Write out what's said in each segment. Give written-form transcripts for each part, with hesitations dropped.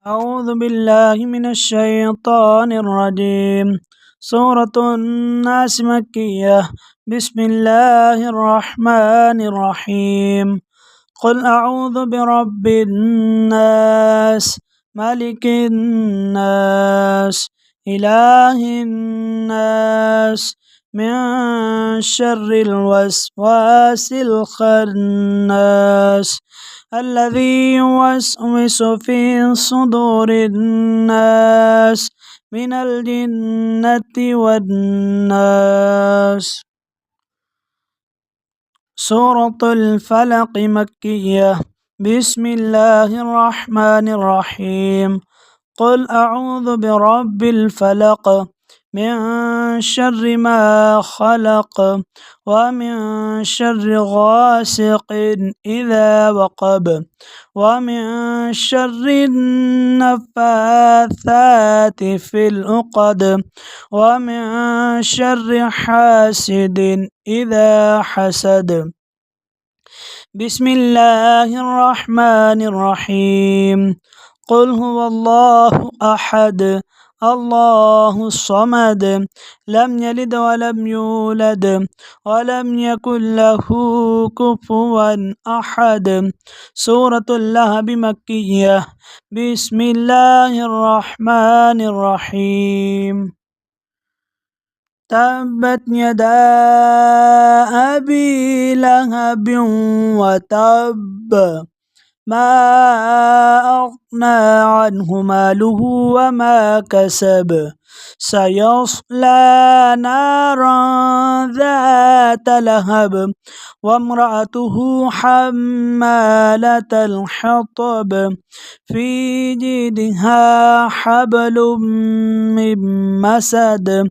أعوذ بالله من الشيطان الرجيم. سورة الناس مكية. بسم الله الرحمن الرحيم. قل أعوذ برب الناس ملك الناس إله الناس من شر الوسواس الخناس الذي يوسوس في صدور الناس من الجنة والناس. سورة الفلق مكية. بسم الله الرحمن الرحيم. قل أعوذ برب الفلق من شر ما خلق ومن شر غاسق إذا وقب ومن شر النفاثات في العقد ومن شر حاسد إذا حسد. بسم الله الرحمن الرحيم. قل هو الله أحد الله الصمد لم يلد ولم يولد ولم يكن له كفوا أحد. سورة اللهب مكية. بسم الله الرحمن الرحيم. تبت يدا أبي لهب وتب ما أغنى عنه ماله وما كسب سيصلى نارا ذات لهب وامرأته حمالة الحطب في جيدها حبل من مسد.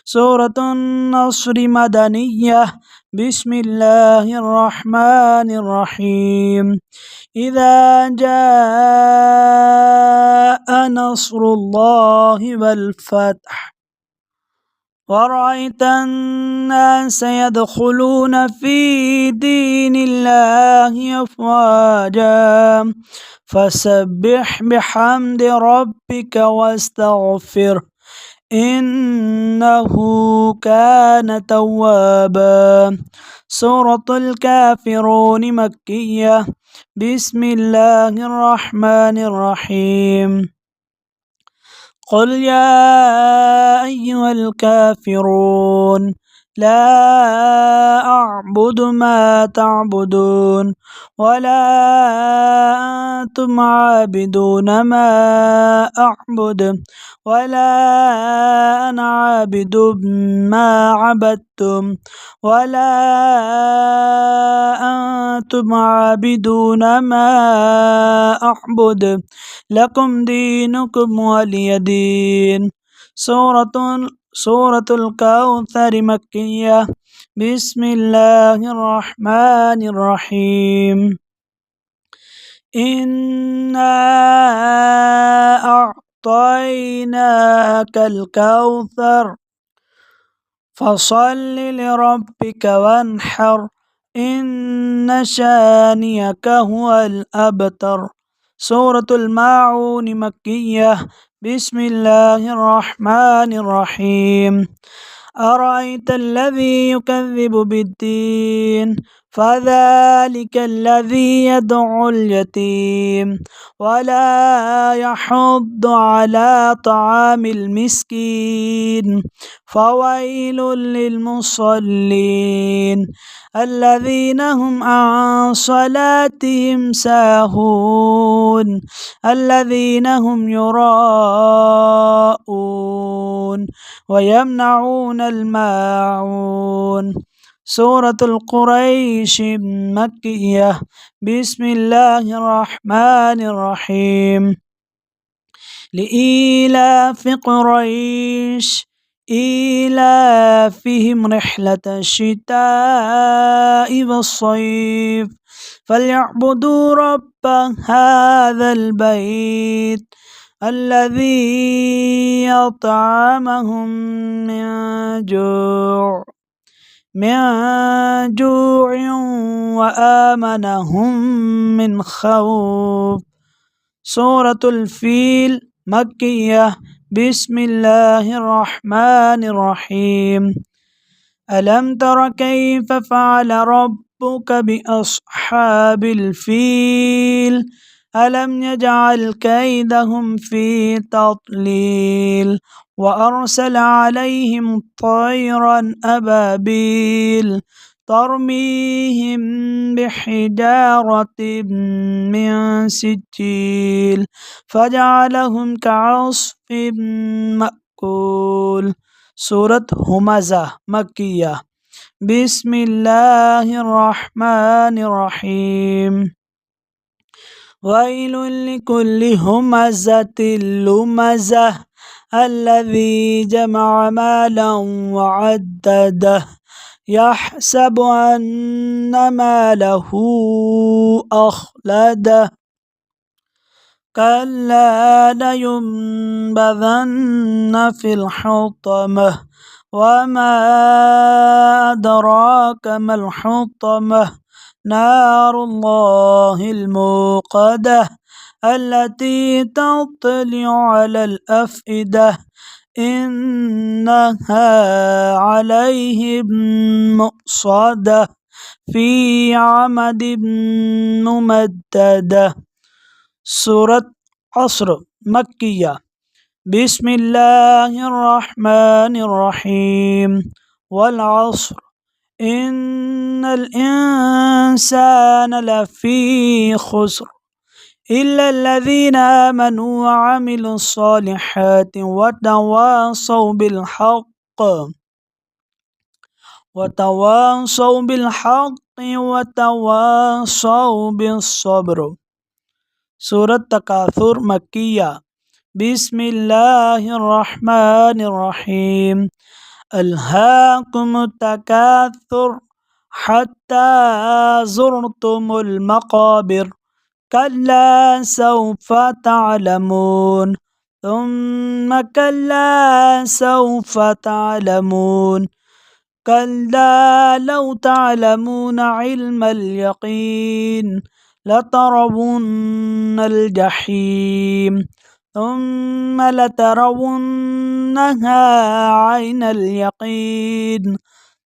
سورة النصر مدنية. بسم الله الرحمن الرحيم. إذا جاء نصر الله والفتح ورأيت الناس يدخلون في دين الله أفواجا فسبح بحمد ربك واستغفره إنه كان توابا. سورة الكافرون مكية. بسم الله الرحمن الرحيم. قل يا أيها الكافرون لا أعبد ما تعبدون ولا أنتم عابدون ما أعبد ولا أنا عابد ما عبدتم ولا أنتم عابدون ما أعبد لكم دينكم ولي دين. سورة الكوثر مكية. بسم الله الرحمن الرحيم. إنا أعطيناك الكوثر فصل لربك وانحر إن شانئك هو الأبتر. سورة الماعون مكية. بسم الله الرحمن الرحيم. أرأيت الذي يكذب بالدين فذلك الذي يدعو اليتيم ولا يحض على طعام المسكين فويل للمصلين الذين هم عن صلاتهم ساهون الذين هم يراءون ويمنعون الماعون. سورة القريش مكية. بسم الله الرحمن الرحيم. لإيلاف قريش إيلافهم رحلة الشتاء والصيف فليعبدوا رب هذا البيت الذي يطعمهم من جوع وآمنهم من خوف. सूरतुल फील मक्किया बिस्मिल्लाहिर्रहमानिर्रहीम अलम तर कैफ फ़अल रब्बुक बिअस्हाबिल फील अलम यजअल कैदहुम फी तضलील वअरसल अलैहिम तयरन अबाबील तरमीहिम बिहिजारतिम मिन सिज्जील फजअलहुम कअस्फिन मअकूल। सूरत हुमज़ा मक्किया बिस्मिल्लाहिर्रहमानिर्रहीम वैलुल लिकुल्लि हुमज़तिल लुमज़ह अल्लज़ी जमअ मालन वअद्ददह यहसबु अन्न मालहु अख़लदह कल्ला लयुनबज़न्न फ़िल हुतमह वमा अदराक मल हुतमह नारुल्लाहिल मूक़दह अल्लती तत्तलिउ अलल अफ़इदह इन्नहा अलैहिम मुअस्सदह फ़ी अमदिन मुमद्ददह। सूरत अस्र मक्किया बिस्मिल्लाहिर्रहमानिर्रहीम वल अस्र इन्नल इंसान लफ़ी खुस्र इल्लल्लज़ीना आमनू वअमिलुस्सॉलिहाति वतवासौ बिलहक़्क़ि वतवासौ बिस्सब्र। सूरत तकासुर मक्किया बिस्मिल्लाहिर्रहमानिर्रहीम अल्हाकुमुत तकासुर हत्ता ज़ुरतुमुल मक़ाबिर कल्ला सौफ़ तअलमून थुम्मा कल्ला सौफ़ तअलमून कल्ला लौ तअलमून इल्मल यक़ीन लतरवुन्नल जहीम थुम्मा लतरवुन्नहा ऐनल यक़ीन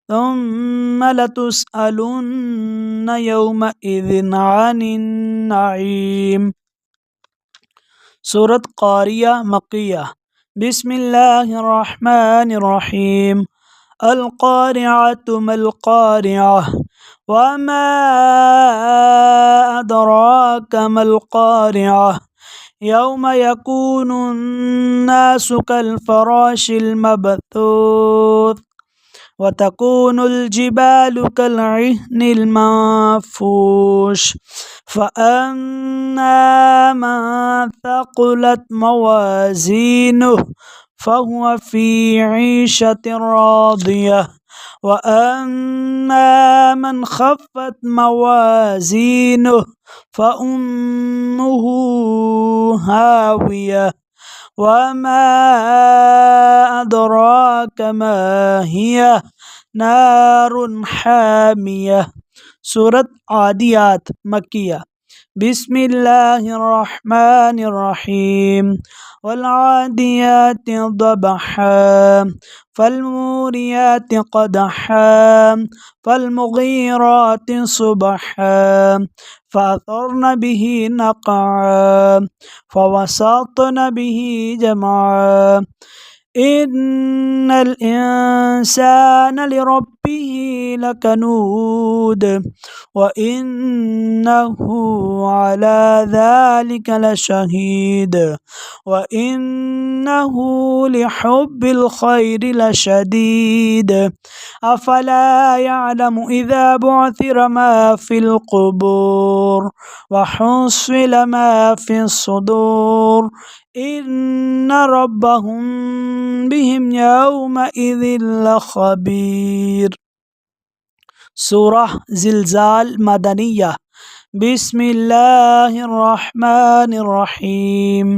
थुम्मा लतुस्अलुन्न यौमइज़िन अनिन नईम। सूरत क़ारिया मक्किया बिस्मिल्लाहिर्रहमानिर्रहीम अल क़ारिअतु मल क़ारिअह वमा अदराक मल क़ारिअह यौम यकूनुन्नासु कल फ़राशिल मबथूथ वतकूनुल जिबालु कलइह्निल मंफूश फ़अम्मा मन थक़ुलत मवाज़ीनुहु फ़हुव फ़ी ईशतिर रादियह वअम्मा मन ख़फ़्फ़त मवाज़ीनुहु फ़उम्मुहु हावियह वमा अदराक मा हियह नारुन हामियह। सूरत आदियात मक्किया बिस्मिल्लाहिर्रहमानिर्रहीम वल आदियाति ज़बहा फ़ल्मुरियाति क़दहा फ़ल्मुग़ीराति सुबहा फ़अथरन बिही नक़अ फ़वसतन बिही जमअ इन्नल इंसान लिरब्बिही लकनूद वइन्नहु अला ज़ालिका लशहीद वइन्नहु लिहुब्बिल खैरि लशदीद अफ़ला यअलमु इज़ा बुअथिर मा फ़िल क़ुबूर वहुस्सिल मा फ़िस सुदूर इन्न रब्बहुम बिहिम यौमइज़िन लख़बीर। सूरह ज़िलज़ाल मदनिया बिस्मिल्लाहिर्रहमानिर्रहीम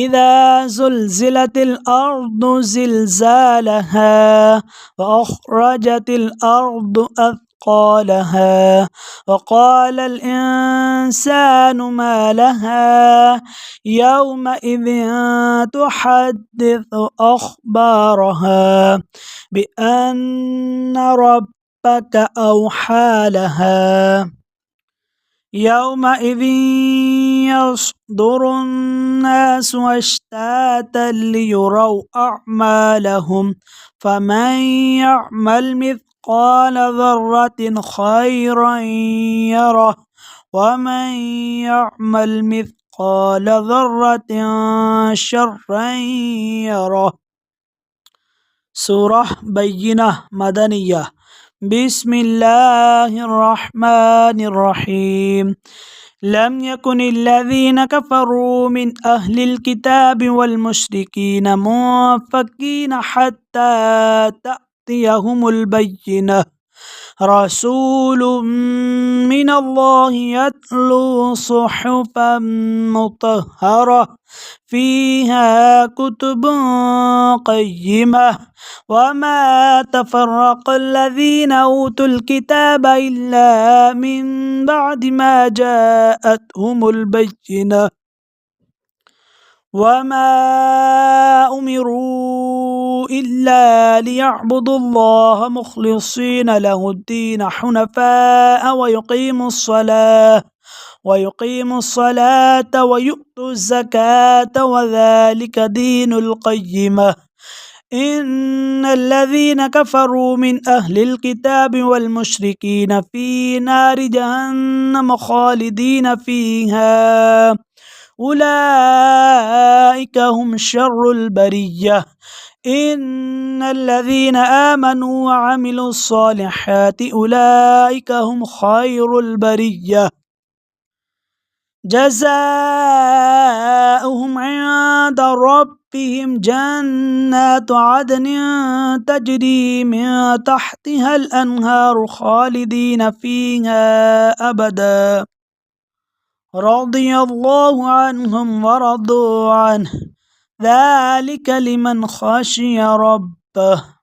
इज़ा ज़ुल्ज़िलतिल अर्दु ज़िलज़ालहा व अख़रजतिल अर्दु مثقالها وقال الإنسان ما لها يومئذ تحدث أخبارها بأن ربك أوحى لها يومئذ يصدر الناس أشتاتا ليروا أعمالهم فمن يعمل مثقال ذرة خيرا يره ومن يعمل مثقال ذرة شرا يره. سورة بينة مدنية. بسم الله الرحمن الرحيم. لم يكن الذين كفروا من أهل الكتاب والمشركين منفكين حتى تأتيهم البينة رسول من الله يتلو صحفا مطهرة فيها كتب قيمة وما تفرق الذين أوتوا الكتاب إلا من بعد ما جاءتهم البينة وما أمروا إلا ليعبدوا الله مخلصين له الدين حنفاء ويقيموا الصلاة ويؤتوا الزكاة وذلك دين القيمة. إن الذين كفروا من أهل الكتاب والمشركين في نار جهنم خالدين فيها أولئك هم شر البرية. إن الذين آمنوا وعملوا الصالحات أولئك هم خير البرية جزاؤهم عند ربهم جنات عدن تجري من تحتها الأنهار خالدين فيها أبدا رضي الله عنهم ورضوا عنه ذلك لمن خشي ربه.